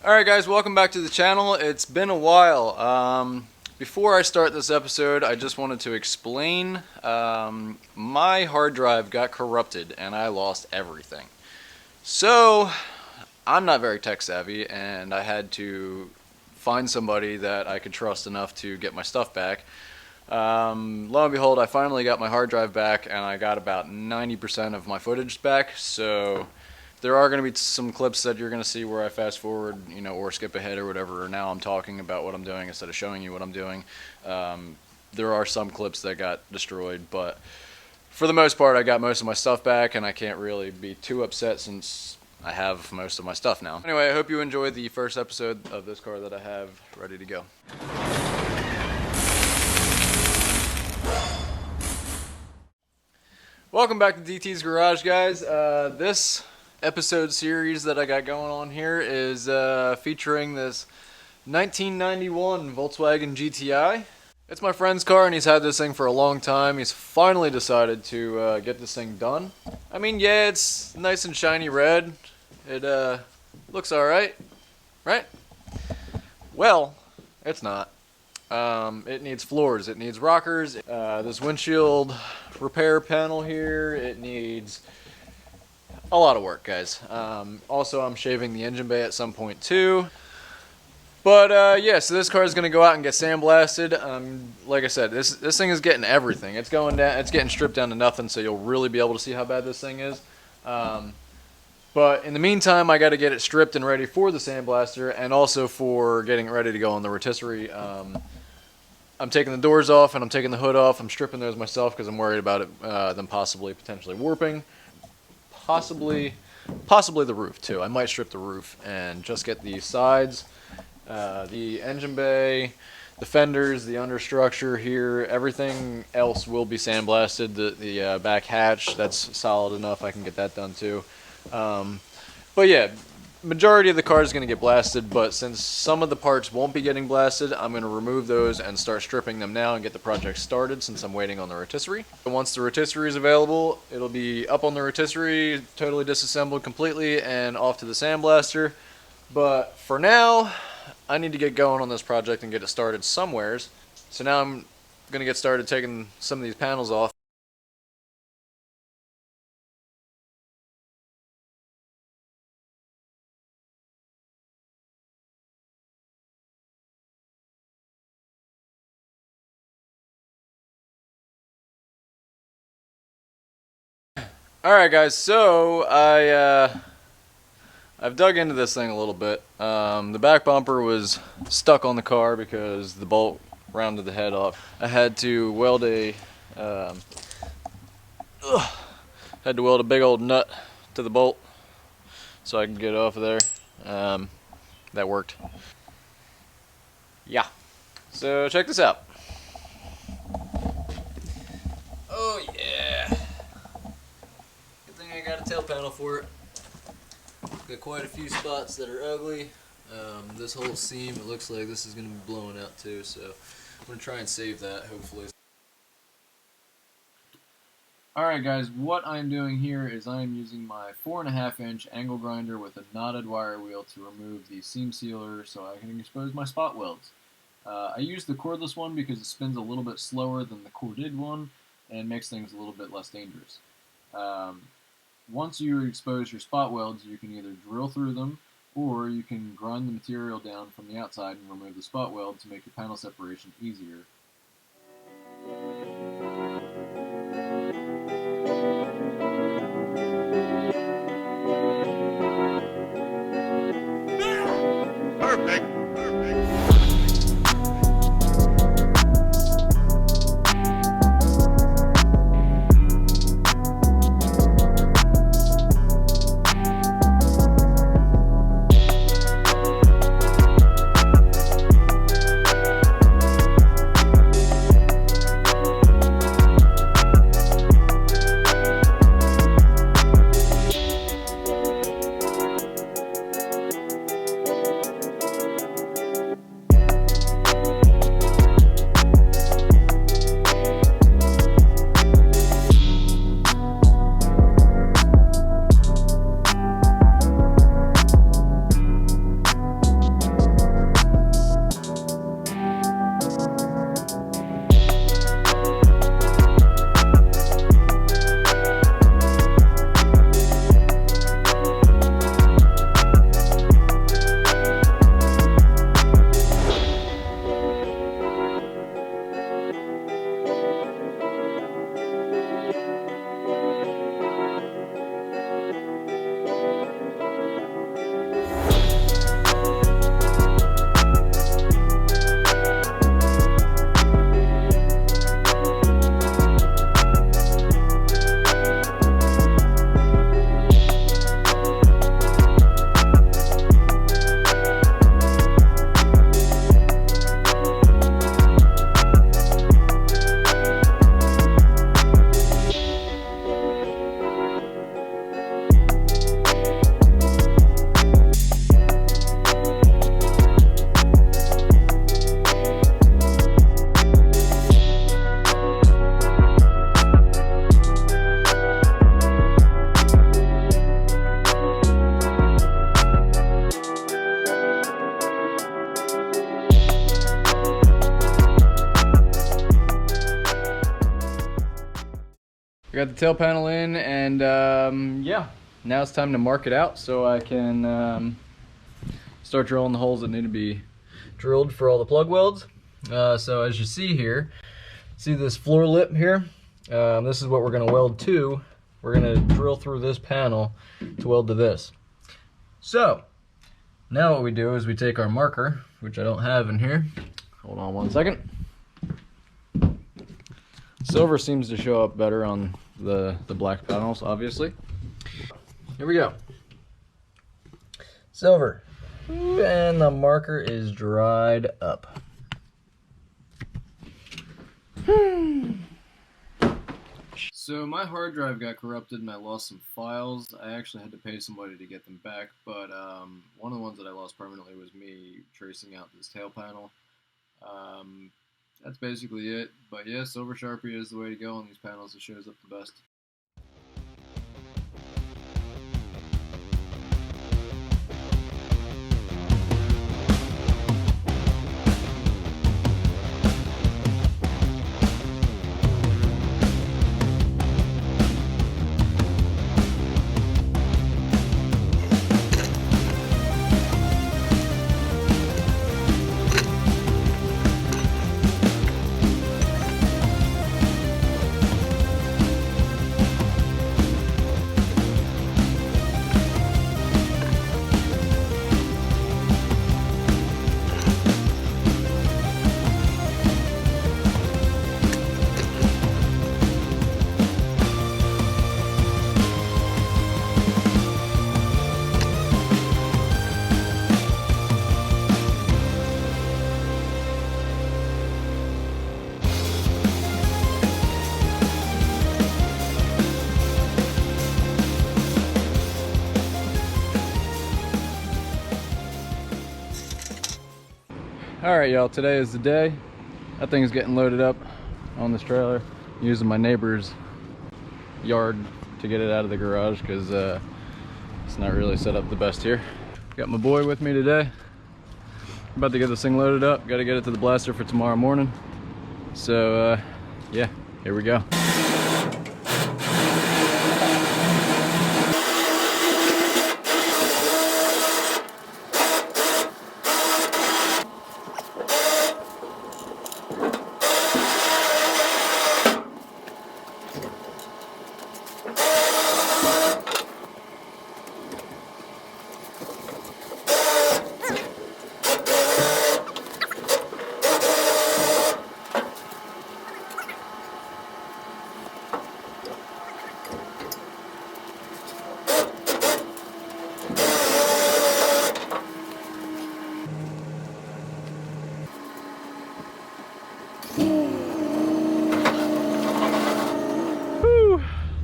Alright guys, welcome back to the channel. It's been a while. Before I start this episode, I just wanted to explain my hard drive got corrupted and I lost everything. So, I'm not very tech savvy and I had to find somebody that I could trust enough to get my stuff back. Lo and behold, I finally got my hard drive back and I got about 90% of my footage back, so there are going to be some clips that you're going to see where I fast forward, or skip ahead or whatever, or now I'm talking about what I'm doing instead of showing you what I'm doing. There are some clips that got destroyed, but for the most part I got most of my stuff back and I can't really be too upset since I have most of my stuff now. Anyway, I hope you enjoyed the first episode of this car that I have ready to go. Welcome back to DT's Garage, guys. This episode series that I got going on here is featuring this 1991 Volkswagen GTI. It's my friend's car and he's had this thing for a long time. He's finally decided to get this thing done. I mean, yeah, it's nice and shiny red. It looks alright, right? Well, it's not. It needs floors, it needs rockers, this windshield repair panel here, it needs a lot of work, guys. Also, I'm shaving the engine bay at some point too. But yeah, so this car is going to go out and get sandblasted. Like I said, this thing is getting everything. It's going down, it's getting stripped down to nothing, so you'll really be able to see how bad this thing is. But in the meantime, I got to get it stripped and ready for the sandblaster, and also for getting it ready to go on the rotisserie. I'm taking the doors off and I'm taking the hood off. I'm stripping those myself because I'm worried about it, them potentially warping. Possibly the roof too. I might strip the roof and just get the sides, the engine bay, the fenders, the understructure here. Everything else will be sandblasted. The back hatch, that's solid enough. I can get that done too. But yeah, majority of the car is going to get blasted, but since some of the parts won't be getting blasted, I'm going to remove those and start stripping them now and get the project started since I'm waiting on the rotisserie. And once the rotisserie is available, it'll be up on the rotisserie, totally disassembled completely, and off to the sandblaster. But for now, I need to get going on this project and get it started somewheres. So now I'm going to get started taking some of these panels off. Alright guys, so I've dug into this thing a little bit. The back bumper was stuck on the car because the bolt rounded the head off. I had to weld a big old nut to the bolt so I can get it off of there. That worked. Yeah. So check this out. Oh yeah. I got a tail panel for it. Got quite a few spots that are ugly. This whole seam, it looks like this is going to be blowing out too, so I'm going to try and save that, hopefully. Alright guys, what I'm doing here is I'm using my 4.5-inch angle grinder with a knotted wire wheel to remove the seam sealer so I can expose my spot welds. I use the cordless one because it spins a little bit slower than the corded one and makes things a little bit less dangerous. Once you expose your spot welds, you can either drill through them, or you can grind the material down from the outside and remove the spot weld to make your panel separation easier. Perfect. got the tail panel in, and yeah, now it's time to mark it out so I can start drilling the holes that need to be drilled for all the plug welds. So as you see here, see this floor lip here? This is what we're gonna weld to. We're gonna drill through this panel to weld to this. So now what we do is we take our marker, which I don't have in here. Hold on one second. Silver seems to show up better on the black panels, obviously. Here we go. Silver. And the marker is dried up. So my hard drive got corrupted and I lost some files. I actually had to pay somebody to get them back, but one of the ones that I lost permanently was me tracing out this tail panel. That's basically it. But yeah, Silver Sharpie is the way to go on these panels. It shows up the best. Alright y'all, today is the day. That thing's getting loaded up on this trailer. I'm using my neighbor's yard to get it out of the garage because it's not really set up the best here. Got my boy with me today. About to get this thing loaded up. Got to get it to the blaster for tomorrow morning. So yeah, here we go.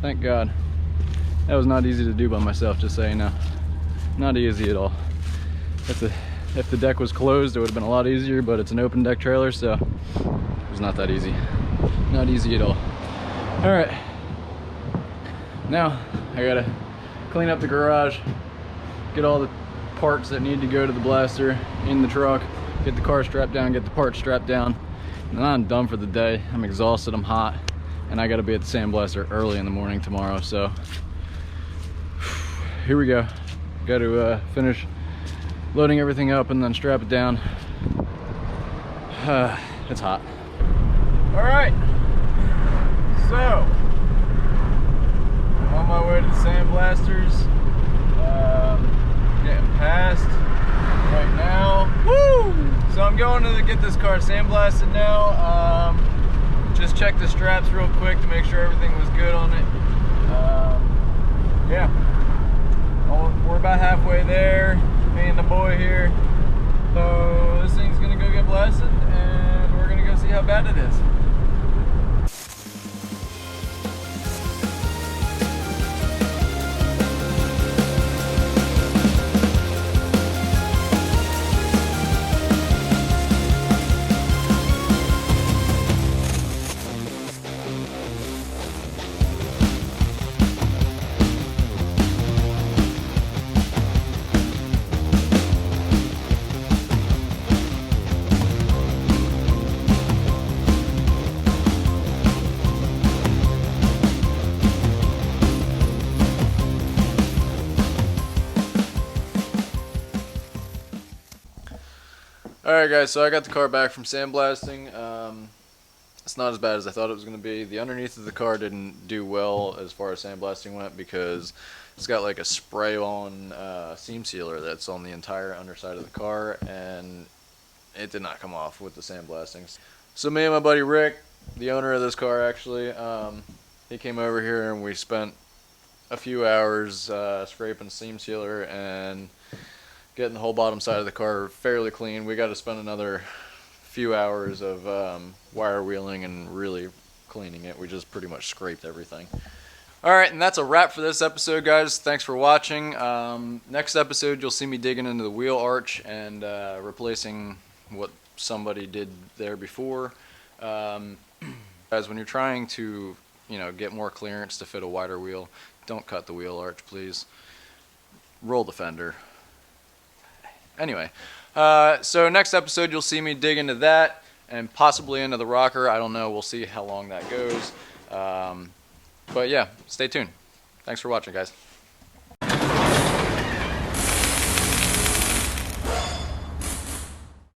Thank God. That was not easy to do by myself, just so you know. Not easy at all. If the deck was closed, it would have been a lot easier, but it's an open deck trailer, so it was not that easy. Not easy at all. All right. Now, I gotta clean up the garage, get all the parts that need to go to the blaster in the truck, get the car strapped down, get the parts strapped down, and then I'm done for the day. I'm exhausted, I'm hot. And I gotta be at the sandblaster early in the morning tomorrow, so here we go. Got to finish loading everything up and then strap it down. It's hot. All right, so I'm on my way to the sandblasters. Getting past right now. Woo! So I'm going to get this car sandblasted now. Just check the straps real quick to make sure everything was good on it. Yeah, we're about halfway there, me and the boy here. So this thing's gonna go get blasted and we're gonna go see how bad it is. Alright guys, so I got the car back from sandblasting. It's not as bad as I thought it was going to be. The underneath of the car didn't do well as far as sandblasting went because it's got like a spray-on seam sealer that's on the entire underside of the car, and it did not come off with the sandblasting. So me and my buddy Rick, the owner of this car actually, he came over here and we spent a few hours scraping seam sealer and getting the whole bottom side of the car fairly clean. We got to spend another few hours of wire wheeling and really cleaning it. We just pretty much scraped everything. Alright, and that's a wrap for this episode, guys. Thanks for watching. Next episode, you'll see me digging into the wheel arch and replacing what somebody did there before. Guys, when you're trying to get more clearance to fit a wider wheel, don't cut the wheel arch, please. Roll the fender. Anyway, so next episode you'll see me dig into that and possibly into the rocker. I don't know. We'll see how long that goes. But yeah, stay tuned. Thanks for watching, guys.